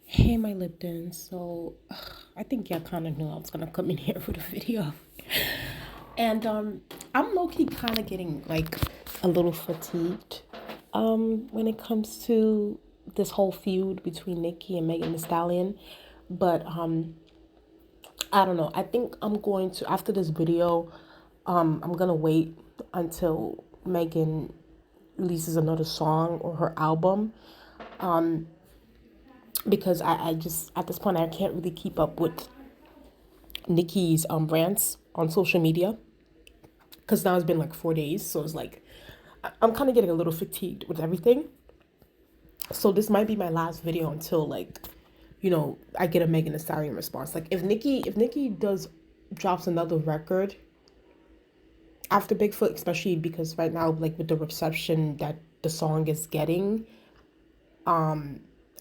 Hey, my Lipton. So, I think y'all kind of knew I was gonna come in here with a video, and I'm low key kind of getting like a little fatigued, when it comes to this whole feud between Nicki and Megan Thee Stallion. But I don't know. I think I'm going to after this video, I'm gonna wait until Megan releases another song or her album, because I just at this point I can't really keep up with Nicki's rants on social media, because now it's been like 4 days, so it's like I'm kind of getting a little fatigued with everything. So this might be my last video until like, I get a Megan Thee Stallion response. Like if Nicki does drops another record after Bigfoot, especially because right now like with the reception that the song is getting,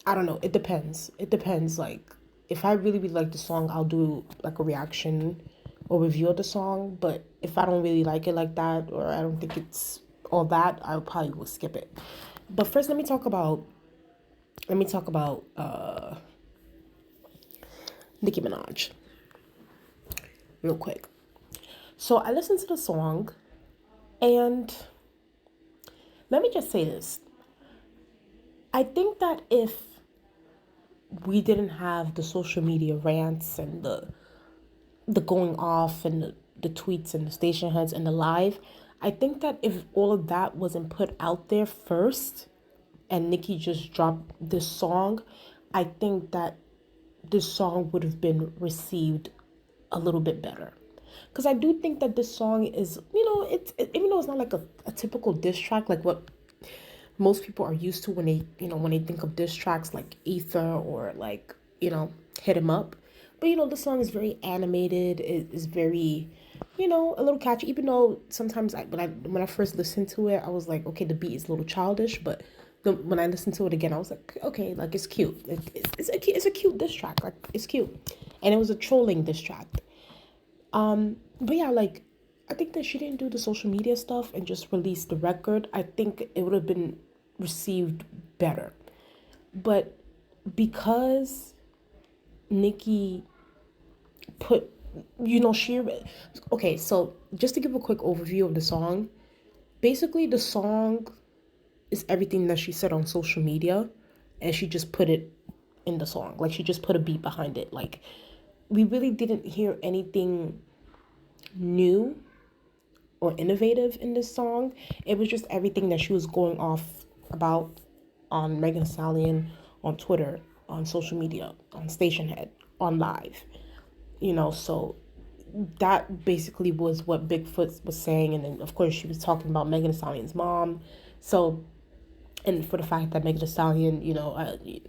I don't know. It depends. It depends. Like, if I really, really like the song, I'll do like a reaction or review of the song. But if I don't really like it like that, or I don't think it's all that, I probably will skip it. But first, let me talk about Nicki Minaj real quick. So I listened to the song, and let me just say this. I think that if we didn't have the social media rants and the going off and the tweets and the station heads and the live, I think that if all of that wasn't put out there first and Nicki just dropped this song, I think that this song would have been received a little bit better. Because I do think that this song is, even though it's not like a typical diss track, like what most people are used to when they think of diss tracks like Ether or like, Hit 'Em Up. But the song is very animated, it is very, a little catchy, even though sometimes when I first listened to it, I was like, okay, the beat is a little childish, but when I listened to it again, I was like, okay, like it's cute. It's a cute diss track. Like it's cute. And it was a trolling diss track. But yeah, like I think that she didn't do the social media stuff and just release the record. I think it would have been received better. But because Nicki put, she, okay, so just to give a quick overview of the song, basically the song is everything that she said on social media, and she just put it in the song. Like she just put a beat behind it. Like we really didn't hear anything new or innovative in this song. It was just everything that she was going off about on Megan Thee Stallion, on Twitter, on social media, on Station Head, on live. So that basically was what Bigfoot was saying, and then of course she was talking about Megan Thee Stallion's mom. So, and for the fact that Megan Thee Stallion,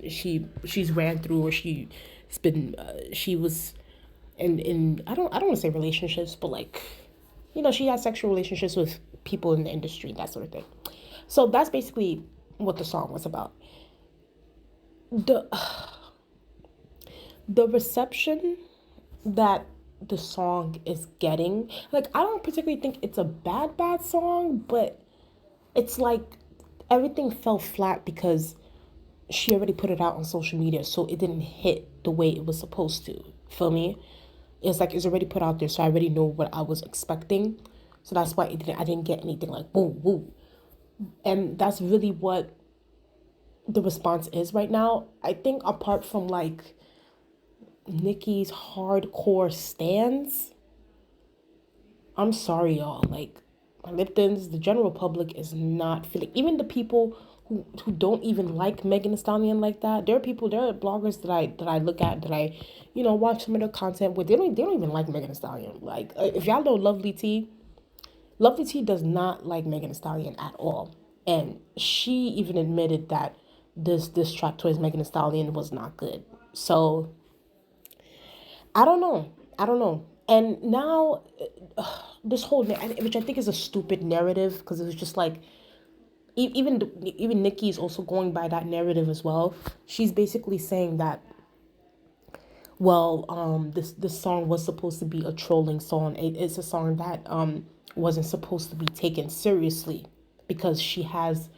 she's ran through, or she was in I don't want to say relationships, but like, she had sexual relationships with people in the industry, that sort of thing. So that's basically what the song was about. The the reception that the song is getting, like I don't particularly think it's a bad song, but it's like everything fell flat because she already put it out on social media, so it didn't hit the way it was supposed to. Feel me? It's like it's already put out there, so I already know what I was expecting. So that's why I didn't get anything like boom, woo. And that's really what the response is right now. I think apart from like Nicki's hardcore stans, I'm sorry y'all, like my Liptons, the general public is not feeling, even the people who don't even like Megan Thee Stallion like that. There are bloggers that I look at, that I, watch some of their content with. They don't even like Megan Thee Stallion. Like if y'all know Lovely T does not like Megan Thee Stallion at all. And she even admitted that this track towards Megan Thee Stallion was not good. So I don't know. I don't know. And now this whole, which I think is a stupid narrative, because it was just like, even Nicki is also going by that narrative as well. She's basically saying that, well, this song was supposed to be a trolling song. It's a song that wasn't supposed to be taken seriously, because she has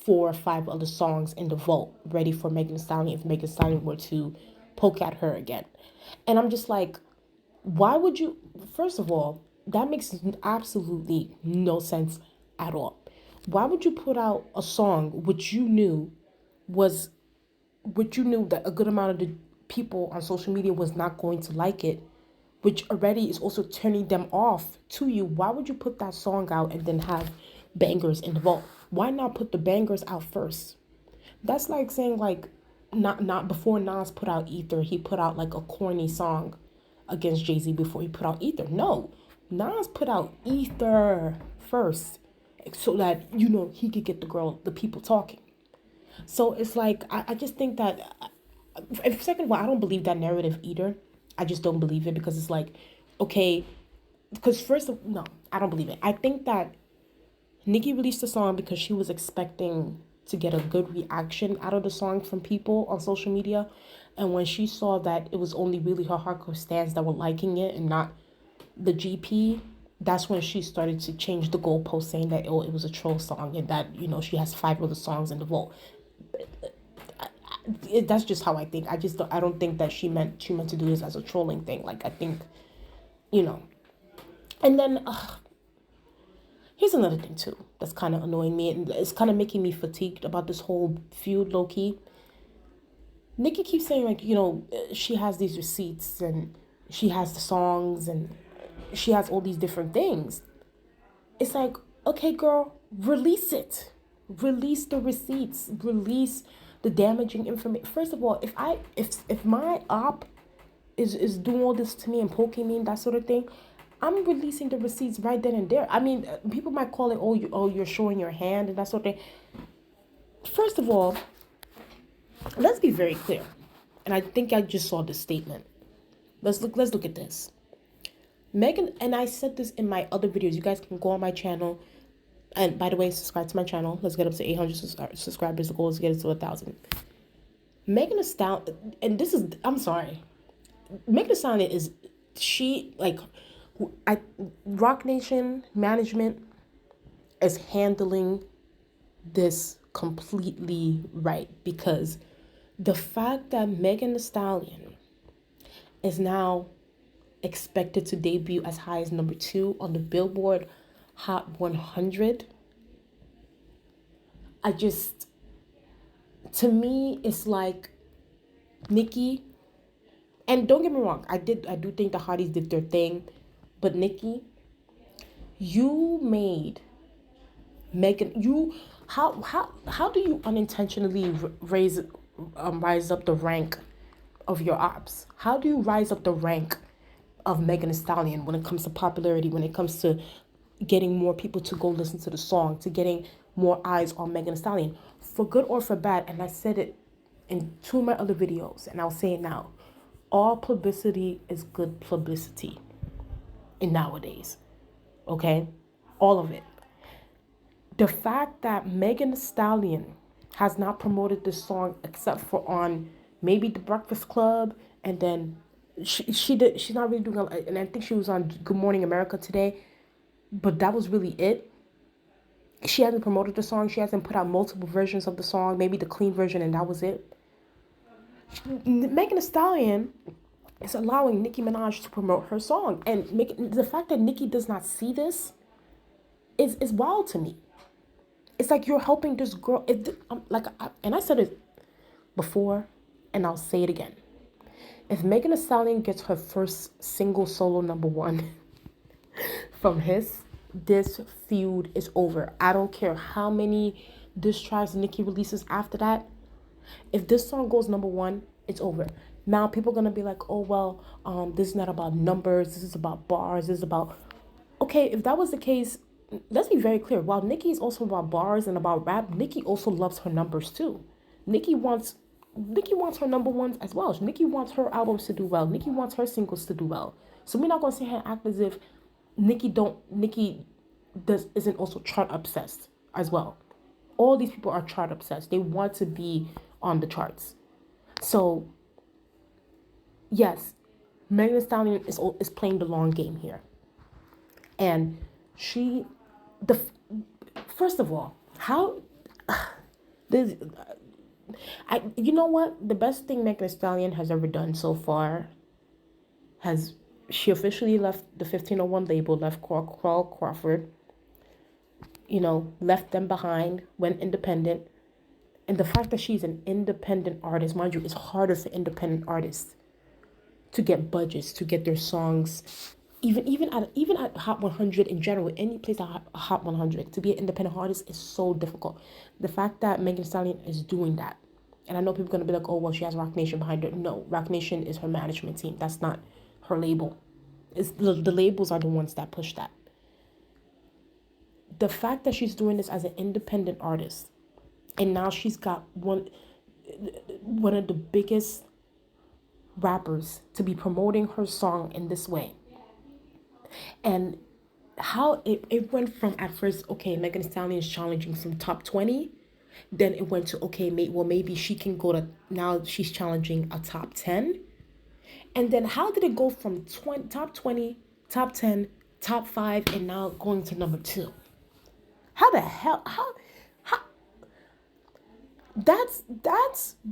4 or 5 other songs in the vault ready for Megan Thee Stallion if Megan Thee Stallion were to poke at her again. And I'm just like, why would you? First of all, that makes absolutely no sense at all. Why would you put out a song was which you knew that a good amount of the people on social media was not going to like it, which already is also turning them off to you? Why would you put that song out and then have bangers in the vault? Why not put the bangers out first? That's like saying, like, not before Nas put out Ether, he put out like a corny song against Jay-Z before he put out Ether. No, Nas put out Ether first so that, he could get the people talking. So it's like, I just think that, second of all, I don't believe that narrative either. I just don't believe it, because it's like, okay, because no, I don't believe it. I think that Nicki released the song because she was expecting to get a good reaction out of the song from people on social media. And when she saw that it was only really her hardcore stans that were liking it and not the GP, that's when she started to change the goalpost, saying that, oh, it was a troll song and that, she has 5 other songs in the vault. That's just how I think. I don't think that she meant to do this as a trolling thing. Like, I think, and then here's another thing too that's kind of annoying me, and it's kind of making me fatigued about this whole feud, low-key. Nicki keeps saying, like, she has these receipts and she has the songs and she has all these different things. It's like, okay, girl, release it. Release the receipts. Release the damaging information. First of all, if my op is doing all this to me and poking me and that sort of thing, I'm releasing the receipts right then and there. I mean, people might call it, you're showing your hand and that sort of thing. First of all, let's be very clear. And I think I just saw this statement. Let's look at this. Megan, and I said this in my other videos. You guys can go on my channel. And by the way, subscribe to my channel. Let's get up to 800 subscribers. The goal is to get it to 1,000. Megan Thee Stallion, and this is, I'm sorry. Megan Thee Stallion is, Rock Nation management is handling this completely right, because the fact that Megan Thee Stallion is now expected to debut as high as number 2 on the Billboard Hot 100, to me, it's like, Nicki, and don't get me wrong, I do think the hotties did their thing, but Nicki, you made Megan, how do you unintentionally rise up the rank of your ops? How do you rise up the rank of Megan Thee Stallion when it comes to popularity, when it comes to getting more people to go listen to the song, to getting more eyes on Megan Thee Stallion, for good or for bad? And I said it in 2 of my other videos, and I'll say it now. All publicity is good publicity in nowadays, okay? All of it. The fact that Megan Thee Stallion has not promoted this song except for on maybe The Breakfast Club, and then she's not really doing it, and I think she was on Good Morning America today, but that was really it. She hasn't promoted the song. She hasn't put out multiple versions of the song, maybe the clean version, and that was it. Megan Thee Stallion is allowing Nicki Minaj to promote her song, and the fact that Nicki does not see this is wild to me. It's like you're helping this girl. And I said it before, and I'll say it again. If Megan Thee Stallion gets her first single solo number 1 from this feud is over. I don't care how many diss tracks Nicki releases after that. If this song goes number 1, it's over. Now people are gonna be like, oh well, this is not about numbers. This is about bars. This is about, okay. If that was the case, let's be very clear. While Nicki is also about bars and about rap, Nicki also loves her numbers too. Nicki wants her number 1s as well. Nicki wants her albums to do well. Nicki wants her singles to do well. So we're not gonna sit here and act as if Nicki isn't also chart obsessed as well. All these people are chart obsessed. They want to be on the charts. So yes, Megan Thee Stallion is playing the long game here, and first of all, how This, you know what? The best thing Megan Thee Stallion has ever done so far has she officially left the 1501 label, left Carl Crawford, left them behind, went independent. And the fact that she's an independent artist, mind you, it's harder for independent artists to get budgets, to get their songs, even at Hot 100 in general, any place at Hot 100, to be an independent artist is so difficult. The fact that Megan Thee Stallion is doing that, and I know people are gonna be like, oh well, she has Roc Nation behind her. No, Roc Nation is her management team. That's not her label. It's the labels are the ones that push that. The fact that she's doing this as an independent artist, and now she's got one of the biggest rappers to be promoting her song in this way. And how it went from at first, okay, Megan Thee Stallion is challenging from top 20. Then it went to, okay, maybe she can go to, now she's challenging a top 10. And then how did it go from top 20, top 10, top 5, and now going to number 2? How the hell, how that's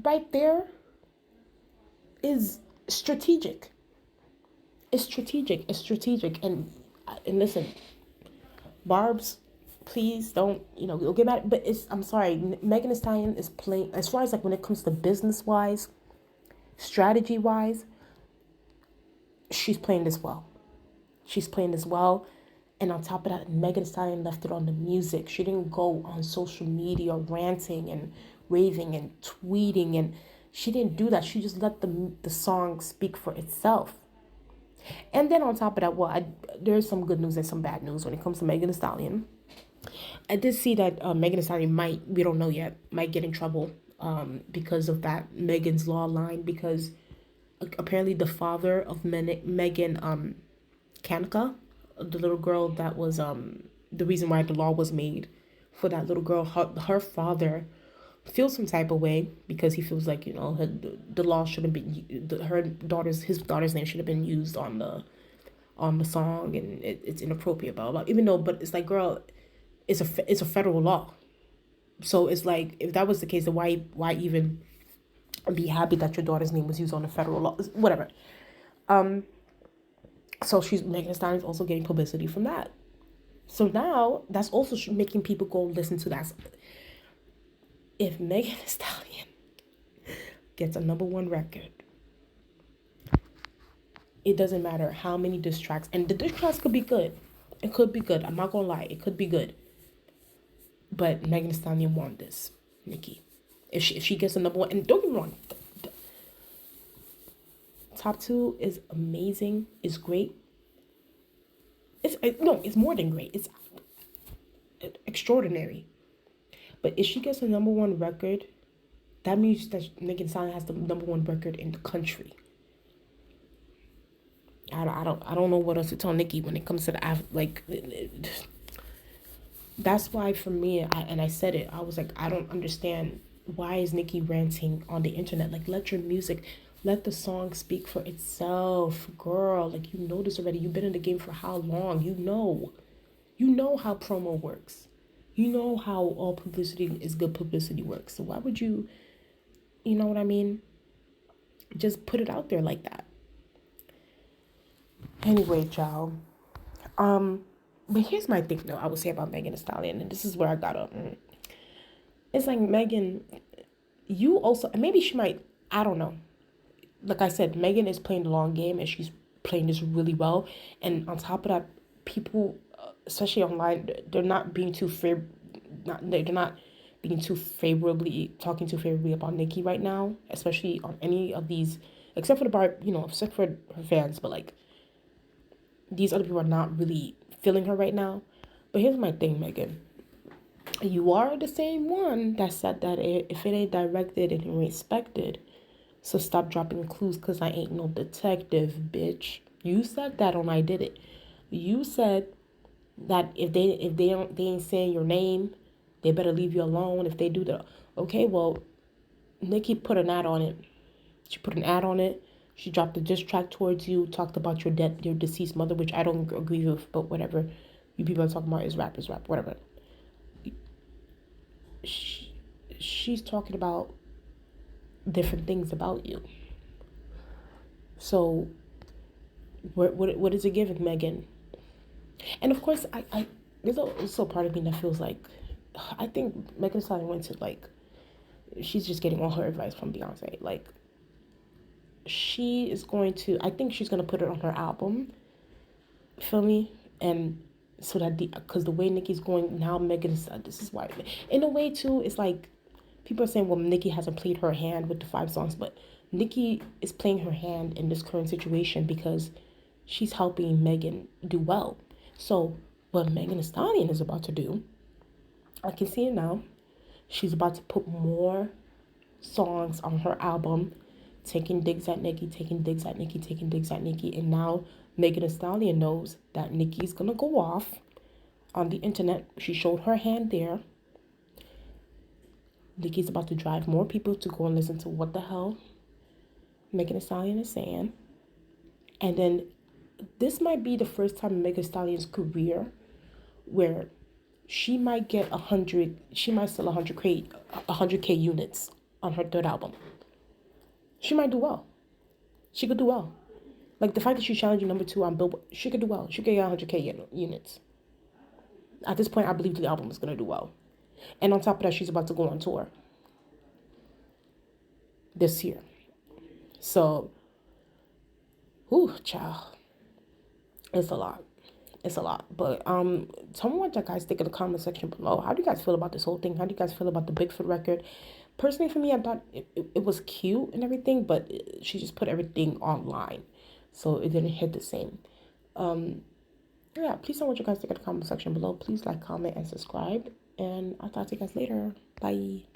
right there is strategic. It's strategic. And listen, Barb's, please don't, you'll get mad. But I'm sorry, Megan Thee Stallion is playing, as far as like when it comes to business wise, strategy wise, she's playing this well. And on top of that, Megan Thee Stallion left it on the music. She didn't go on social media ranting and raving and tweeting, and she didn't do that. She just let the song speak for itself. And then on top of that, there's some good news and some bad news when it comes to Megan Thee Stallion. I did see that Megan Thee Stallion we don't know yet, might get in trouble because of that Megan's Law line, because apparently the father of Megan Kanika, the little girl that was the reason why the law was made for that little girl, her father feels some type of way because he feels like the law should have been his daughter's name should have been used on the song, and it's inappropriate, blah, blah, blah. Even though, but it's like, girl, it's a federal law, so it's like, if that was the case, then why even be happy that your daughter's name was used on the federal law, whatever. So Megan Thee Stallion is also getting publicity from that. So now that's also making people go listen to that. If Megan Thee Stallion gets a number 1 record, it doesn't matter how many diss tracks, and the diss tracks could be good. It could be good. I'm not gonna lie, it could be good. But Megan Thee Stallion won this, Nicki. If she gets a number 1, and don't get me wrong, top 2 is amazing, is great. It's more than great. It's extraordinary. But if she gets a number 1 record, that means that Megan Thee Stallion has the number 1 record in the country. I don't know what else to tell Nicki when it comes to that's why for me, I said it, I was like, I don't understand, why is Nicki ranting on the internet? Like, let the song speak for itself, girl. Like, you know this already. You've been in the game for how long? You know how promo works. You know how all publicity is good publicity works. So why would you know what I mean? Just put it out there like that. Anyway, child. But here's my thing, though, I would say about Megan Thee Stallion, and this is where I got up. It's like, Megan, you also, maybe she might, I don't know. Like I said, Megan is playing the long game, and she's playing this really well. And on top of that, people, especially online, they're not being too talking too favorably about Nicki right now, especially on any of these, except for her fans, but like, these other people are not really feeling her right now. But here's my thing, Megan. You are the same one that said that if it ain't directed, it ain't respected. So stop dropping clues, because I ain't no detective, bitch. You said that on I Did It. You said that if they ain't saying your name, they better leave you alone. If they do that, okay, well, Nicki put an ad on it. She put an ad on it. She dropped a diss track towards you, talked about your deceased mother, which I don't agree with, but whatever. You people are talking about is rap, whatever. she's talking about different things about you. So what is it giving, Megan? And of course, there's also a part of me that feels like I think Megan Thee Stallion went to like she's just getting all her advice from Beyonce. Like she is going to, I think she's gonna put it on her album. Feel me? And so that because the way Nicki's going now, Megan is this is why. In a way too, it's like people are saying, well, Nicki hasn't played her hand with the 5 songs, but Nicki is playing her hand in this current situation because she's helping Megan do well. So what Megan Thee Stallion is about to do, I can see it now. She's about to put more songs on her album, taking digs at Nicki, taking digs at Nicki, taking digs at Nicki, and now Megan Thee Stallion knows that Nicki's gonna go off on the internet. She showed her hand there. Nicki's about to drive more people to go and listen to what the hell Megan Thee Stallion is saying. And then this might be the first time in Megan Thee Stallion's career where she might get 100, she might sell 100K units on her third album. She might do well. She could do well. Like the fact that she's challenging #2 on Billboard, she could do well. She could get 100K units. At this point, I believe the album is going to do well. And on top of that, she's about to go on tour this year. So, whew, child. It's a lot. It's a lot. But tell me what you guys think in the comment section below. How do you guys feel about this whole thing? How do you guys feel about the Bigfoot record? Personally, for me, I thought it was cute and everything, but she just put everything online. So it didn't hit the same. Yeah, please tell me what you guys think in the comment section below. Please like, comment, and subscribe. And I'll talk to you guys later. Bye.